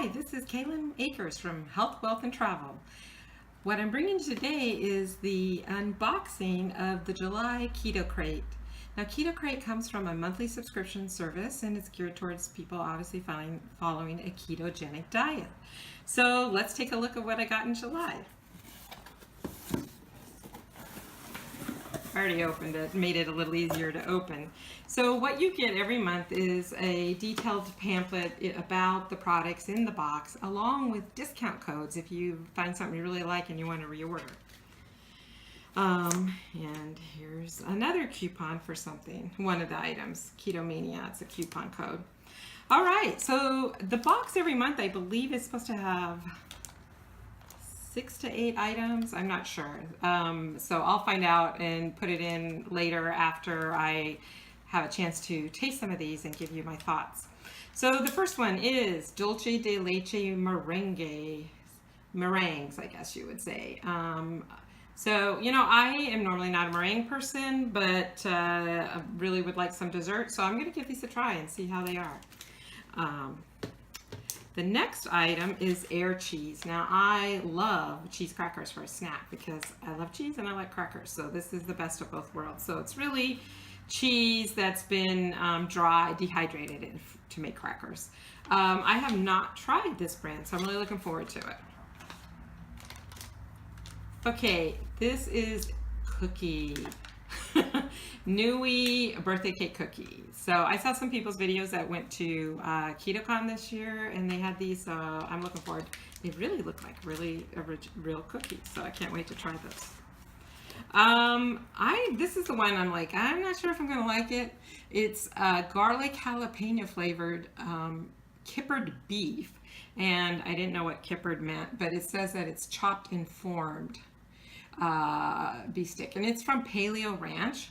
Hi, this is Kaylin Akers from Health, Wealth, and Travel. What I'm bringing today is the unboxing of the July KetoKrate. Now, KetoKrate comes from a monthly subscription service and it's geared towards people obviously following a ketogenic diet. So let's take a look at what I got in July. I already opened it, made it a little easier to open. So what you get every month is a detailed pamphlet about the products in the box, along with discount codes if you find something you really like and you want to reorder. And here's another coupon for something, one of the items, Keto Mania, it's a coupon code. All right, so the box every month I believe is supposed to have 6 to 8 items. I'm not sure. So I'll find out and put it in later after I have a chance to taste some of these and give you my thoughts. So the first one is Dulce de Leche meringues, I guess you would say. So, you know, I am normally not a meringue person, but I really would like some dessert. So I'm going to give these a try and see how they are. The next item is air cheese. Now, I love cheese crackers for a snack because I love cheese and I like crackers. So this is the best of both worlds. So it's really cheese that's been dehydrated to make crackers. I have not tried this brand, so I'm really looking forward to it. Okay, this is cookie. Nui birthday cake cookies. So I saw some people's videos that went to KetoCon this year and they had these, so I'm looking forward. They really look like really real cookies, so I can't wait to try those. This is the one I'm like, I'm not sure if I'm gonna like it. It's garlic jalapeno flavored kippered beef, and I didn't know what kippered meant, but it says that it's chopped and formed beef stick, and it's from Paleo Ranch.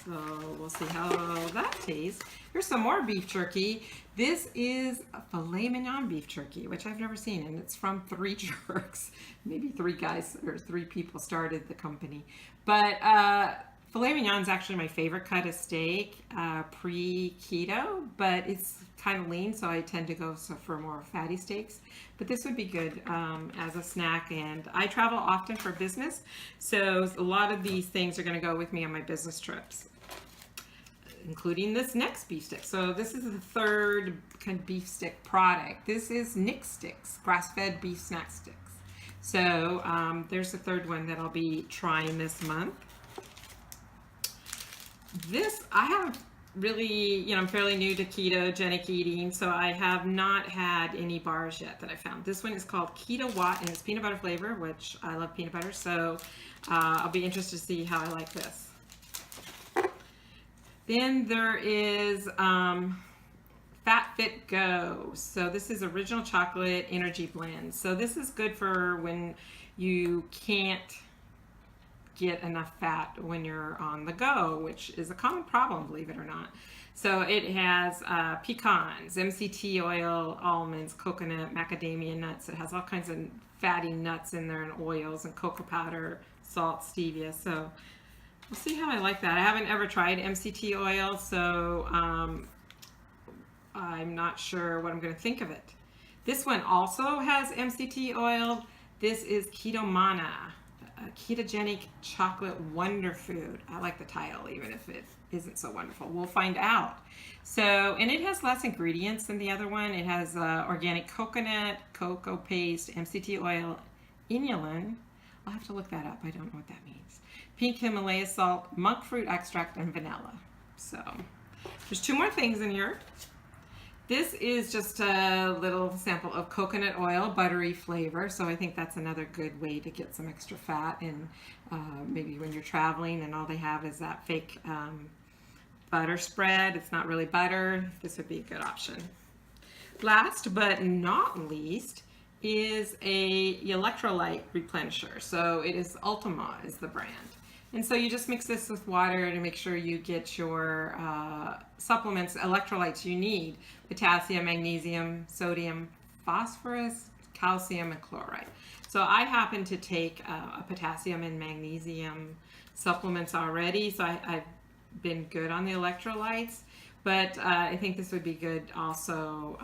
So we'll see how that tastes. Here's some more beef jerky. This is a filet mignon beef jerky, which I've never seen, and it's from 3 Jerks. Maybe 3 guys or 3 people started the company. But filet mignon is actually my favorite cut of steak pre-keto, but it's kind of lean, so I tend to go for more fatty steaks. But this would be good as a snack, and I travel often for business, so a lot of these things are going to go with me on my business trips, including this next beef stick. So this is the third kind of beef stick product. This is Nick Sticks, grass-fed beef snack sticks. So there's the third one that I'll be trying this month. This, I haven't really, you know, I'm fairly new to ketogenic eating, so I have not had any bars yet that I found. This one is called Keto Watt, and it's peanut butter flavor, which I love peanut butter, so I'll be interested to see how I like this. Then there is Fat Fit Go. So this is original chocolate energy blend. So this is good for when you can't get enough fat when you're on the go, which is a common problem, believe it or not. So it has pecans, MCT oil, almonds, coconut, macadamia nuts. It has all kinds of fatty nuts in there and oils and cocoa powder, salt, stevia. So we'll see how I like that. I haven't ever tried MCT oil, so I'm not sure what I'm going to think of it. This one also has MCT oil. This is Keto Mana, a ketogenic chocolate wonder food. I like the title, even if it isn't so wonderful. We'll find out. So, and it has less ingredients than the other one. It has organic coconut, cocoa paste, MCT oil, inulin. I'll have to look that up. I don't know what that means. Pink Himalaya salt, monk fruit extract, and vanilla. So, there's 2 more things in here. This is just a little sample of coconut oil, buttery flavor. So I think that's another good way to get some extra fat. And maybe when you're traveling and all they have is that fake butter spread, it's not really butter, this would be a good option. Last but not least is a Electrolyte Replenisher. So it is Ultima is the brand. And so you just mix this with water to make sure you get your supplements, electrolytes you need: potassium, magnesium, sodium, phosphorus, calcium, and chloride. So I happen to take a potassium and magnesium supplements already, so I've been good on the electrolytes. But I think this would be good also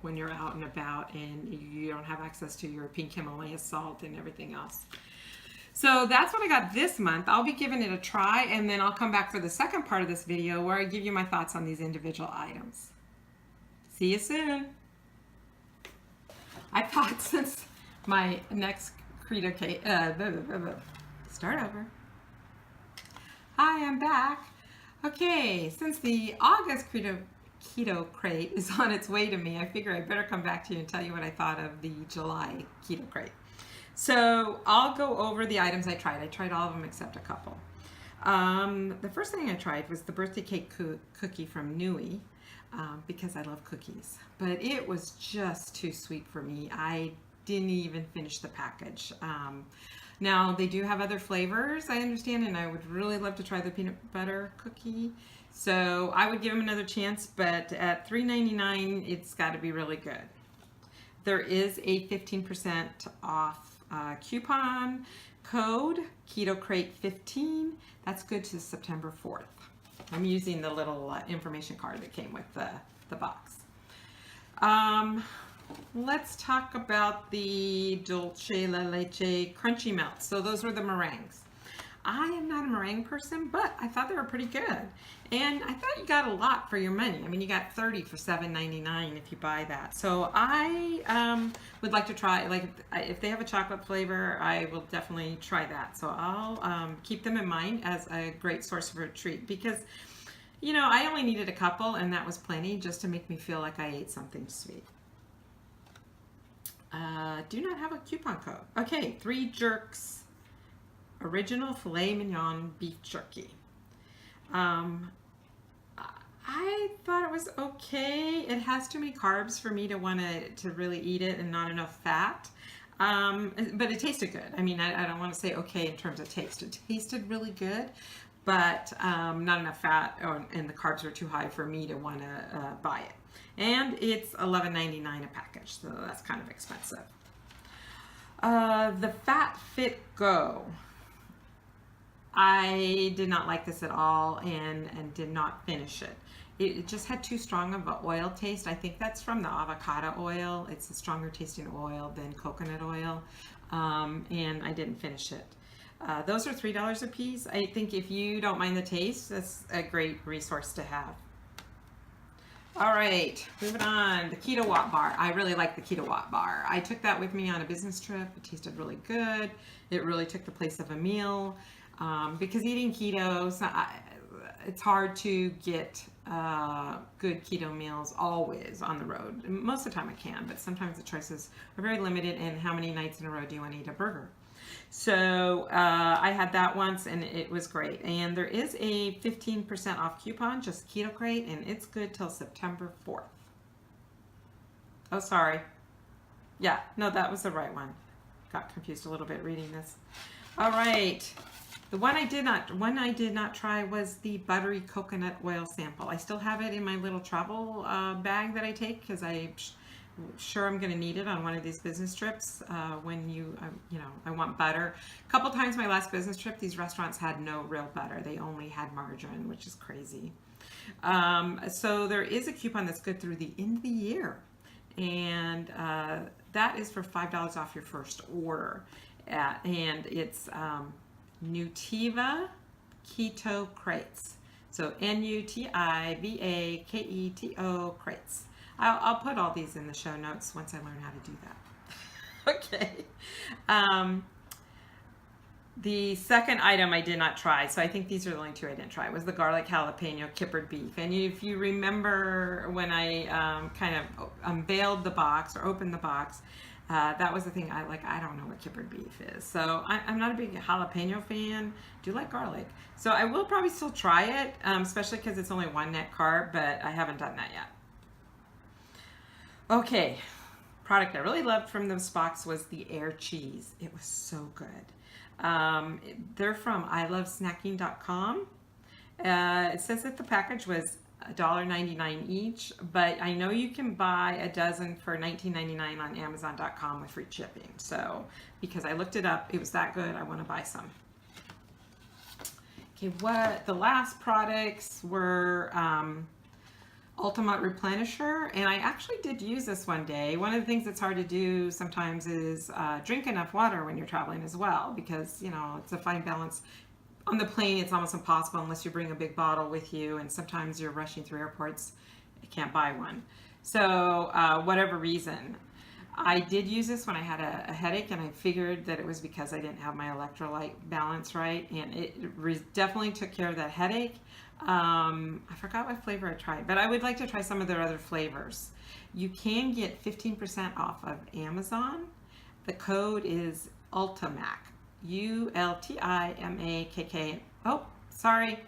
when you're out and about and you don't have access to your pink Himalaya salt and everything else. So that's what I got this month. I'll be giving it a try, and then I'll come back for the second part of this video where I give you my thoughts on these individual items. See you soon. I thought since my next KetoKrate, start over. Hi, I'm back. Okay, since the August KetoKrate is on its way to me, I figure I better come back to you and tell you what I thought of the July KetoKrate. So I'll go over the items I tried. I tried all of them except a couple. The first thing I tried was the birthday cake cookie from Nui, because I love cookies. But it was just too sweet for me. I didn't even finish the package. Now, they do have other flavors, I understand, and I would really love to try the peanut butter cookie. So I would give them another chance, but at $3.99, it's got to be really good. There is a 15% off coupon code, KetoKrate15. That's good to September 4th. I'm using the little information card that came with the box. Let's talk about the Dulce La Leche Crunchy Melts. So those were the meringues. I am not a meringue person, but I thought they were pretty good. And I thought you got a lot for your money. I mean, you got 30 for $7.99 if you buy that. So I would like to try, like, if they have a chocolate flavor, I will definitely try that. So I'll keep them in mind as a great source for a treat, because, you know, I only needed a couple and that was plenty just to make me feel like I ate something sweet. Do not have a coupon code. Okay, 3 Jerks Original Filet Mignon Beef Jerky. I thought it was okay. It has too many carbs for me to want to really eat it, and not enough fat. But it tasted good. I mean, I don't want to say okay in terms of taste. It tasted really good, but not enough fat, and the carbs were too high for me to want to buy it. And it's $11.99 a package, so that's kind of expensive. The Fat Fit Go. I did not like this at all, and did not finish it. It just had too strong of an oil taste. I think that's from the avocado oil. It's a stronger tasting oil than coconut oil, and I didn't finish it. Those are $3 a piece. I think if you don't mind the taste, that's a great resource to have. All right, moving on. The Keto Watt Bar. I really like the Keto Watt Bar. I took that with me on a business trip. It tasted really good. It really took the place of a meal. Because eating keto, it's hard to get good keto meals always on the road. Most of the time I can, but sometimes the choices are very limited in how many nights in a row do you want to eat a burger. So I had that once, and it was great. And there is a 15% off coupon, just KetoKrate, and it's good till September 4th. Oh, sorry. Yeah, no, that was the right one. Got confused a little bit reading this. All right. The one I did not try was the Buttery coconut oil sample. I still have it in my little travel bag that I take, because I'm sure I'm going to need it on one of these business trips when you know, I want butter. A couple times my last business trip, these restaurants had no real butter. They only had margarine, which is crazy. So there is a coupon that's good through the end of the year, and that is for $5 off your first order. And it's NUTIVAKETOKRATES. So NUTIVAKETOKRATES. I'll put all these in the show notes once I learn how to do that. Okay. The second item I did not try, so I think these are the only 2 I didn't try, was the garlic jalapeno kippered beef. And if you remember when I kind of unveiled the box or opened the box, that was the thing. I don't know what kippered beef is. So I'm not a big jalapeno fan. Do like garlic. So I will probably still try it, especially because it's only 1 net carb, but I haven't done that yet. Okay, product I really loved from this box was the air cheese. It was so good. They're from ilovesnacking.com. It says that the package was $1.99 each, but I know you can buy a dozen for $19.99 on Amazon.com with free shipping. So, because I looked it up, it was that good, I want to buy some. Okay, what the last products were Ultimate Replenisher, and I actually did use this one day. One of the things that's hard to do sometimes is drink enough water when you're traveling as well, because it's a fine balance. On the plane, it's almost impossible unless you bring a big bottle with you, and sometimes you're rushing through airports, you can't buy one. So whatever reason, I did use this when I had a headache, and I figured that it was because I didn't have my electrolyte balance right, and it definitely took care of that headache. I forgot what flavor I tried, but I would like to try some of their other flavors. You can get 15% off of Amazon. The code is ULTIMAK, ULTIMAKK. Oh, sorry.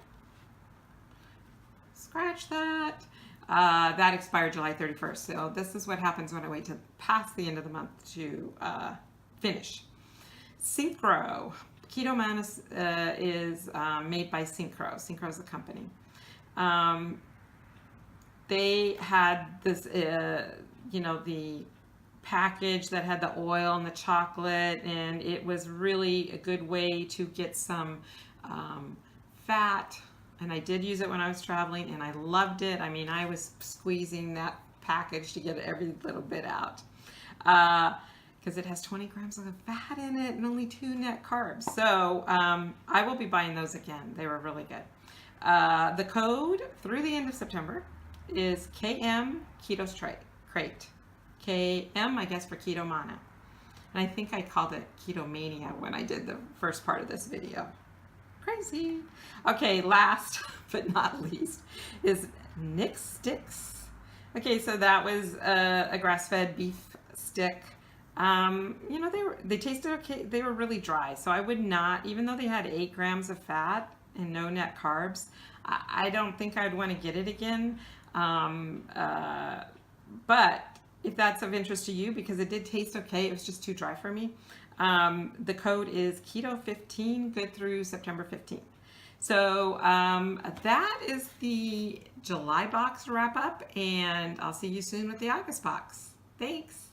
Scratch that. That expired July 31st. So this is what happens when I wait to past the end of the month to finish. Synchro. KetoMana is made by Synchro. Synchro is the company. They had this, the package that had the oil and the chocolate, and it was really a good way to get some fat. And I did use it when I was traveling, and I loved it. I mean, I was squeezing that package to get every little bit out. Because it has 20 grams of fat in it and only 2 net carbs. So I will be buying those again. They were really good. The code through the end of September is KMKETOKRATE. KM, I guess, for KetoMana. And I think I called it Ketomania when I did the first part of this video. Crazy. Okay, last but not least is Nick Sticks. Okay, so that was a grass-fed beef stick. They tasted okay. They were really dry, so I would not, even though they had 8 grams of fat and no net carbs, I don't think I'd want to get it again. But if that's of interest to you, because it did taste okay, it was just too dry for me. The code is Keto15, good through September 15th. So that is the July box wrap up, and I'll see you soon with the August box. Thanks.